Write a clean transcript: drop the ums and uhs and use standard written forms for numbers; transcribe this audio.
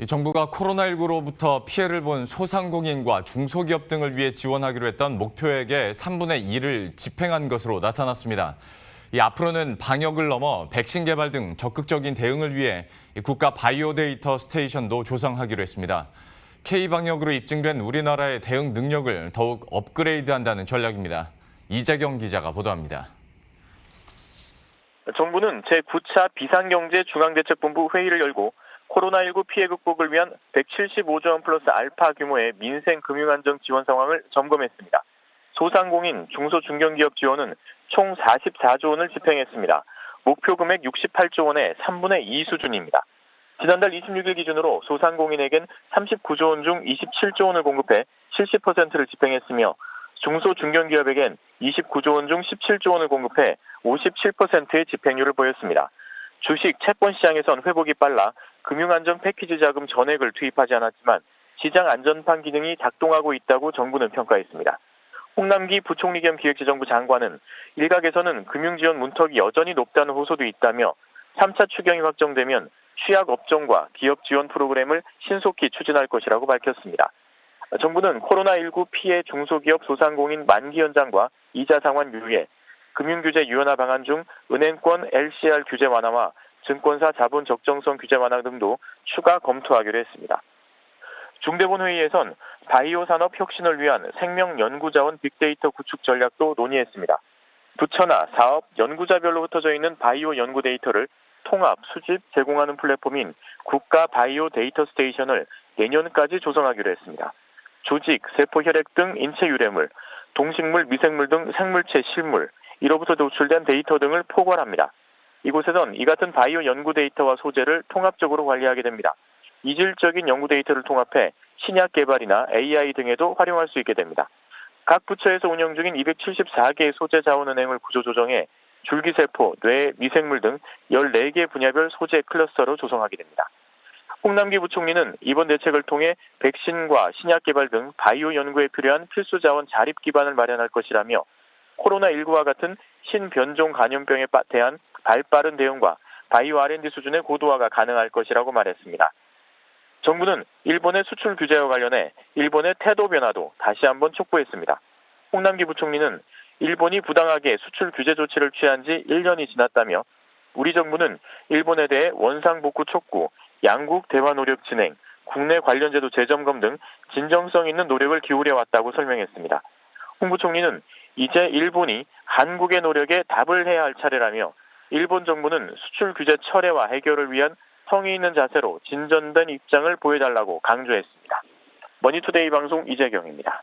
이 정부가 코로나19로부터 피해를 본 소상공인과 중소기업 등을 위해 지원하기로 했던 목표액의 3분의 1을 집행한 것으로 나타났습니다. 앞으로는 방역을 넘어 백신 개발 등 적극적인 대응을 위해 국가 바이오 데이터 스테이션도 조성하기로 했습니다. K방역으로 입증된 우리나라의 대응 능력을 더욱 업그레이드한다는 전략입니다. 이재경 기자가 보도합니다. 정부는 제9차 비상경제중앙대책본부 회의를 열고 코로나19 피해 극복을 위한 175조 원 플러스 알파 규모의 민생금융안정 지원 상황을 점검했습니다. 소상공인, 중소중견기업 지원은 총 44조 원을 집행했습니다. 목표 금액 68조 원의 3분의 2 수준입니다. 지난달 26일 기준으로 소상공인에겐 39조 원 중 27조 원을 공급해 70%를 집행했으며 중소중견기업에겐 29조 원 중 17조 원을 공급해 57%의 집행률을 보였습니다. 주식, 채권 시장에선 회복이 빨라 금융안정 패키지 자금 전액을 투입하지 않았지만 시장 안전판 기능이 작동하고 있다고 정부는 평가했습니다. 홍남기 부총리 겸 기획재정부 장관은 일각에서는 금융지원 문턱이 여전히 높다는 호소도 있다며 3차 추경이 확정되면 취약업종과 기업 지원 프로그램을 신속히 추진할 것이라고 밝혔습니다. 정부는 코로나19 피해 중소기업 소상공인 만기 연장과 이자 상환 유예, 금융규제 유연화 방안 중 은행권 LCR 규제 완화와 증권사 자본 적정성 규제 완화 등도 추가 검토하기로 했습니다. 중대본 회의에선 바이오 산업 혁신을 위한 생명 연구자원 빅데이터 구축 전략도 논의했습니다. 부처나 사업, 연구자별로 흩어져 있는 바이오 연구 데이터를 통합, 수집, 제공하는 플랫폼인 국가 바이오 데이터 스테이션을 내년까지 조성하기로 했습니다. 조직, 세포 혈액 등 인체 유래물, 동식물, 미생물 등 생물체 실물, 이로부터 노출된 데이터 등을 포괄합니다. 이곳에선 이 같은 바이오 연구 데이터와 소재를 통합적으로 관리하게 됩니다. 이질적인 연구 데이터를 통합해 신약 개발이나 AI 등에도 활용할 수 있게 됩니다. 각 부처에서 운영 중인 274개의 소재 자원은행을 구조 조정해 줄기세포, 뇌, 미생물 등 14개 분야별 소재 클러스터로 조성하게 됩니다. 홍남기 부총리는 이번 대책을 통해 백신과 신약 개발 등 바이오 연구에 필요한 필수 자원 자립 기반을 마련할 것이라며 코로나19와 같은 신변종 감염병에 대한 발빠른 대응과 바이오 R&D 수준의 고도화가 가능할 것이라고 말했습니다. 정부는 일본의 수출 규제와 관련해 일본의 태도 변화도 다시 한번 촉구했습니다. 홍남기 부총리는 일본이 부당하게 수출 규제 조치를 취한 지 1년이 지났다며 우리 정부는 일본에 대해 원상복구 촉구, 양국 대화 노력 진행, 국내 관련 제도 재점검 등 진정성 있는 노력을 기울여 왔다고 설명했습니다. 홍 부총리는 이제 일본이 한국의 노력에 답을 해야 할 차례라며 일본 정부는 수출 규제 철회와 해결을 위한 성의 있는 자세로 진전된 입장을 보여달라고 강조했습니다. 머니투데이 방송 이재경입니다.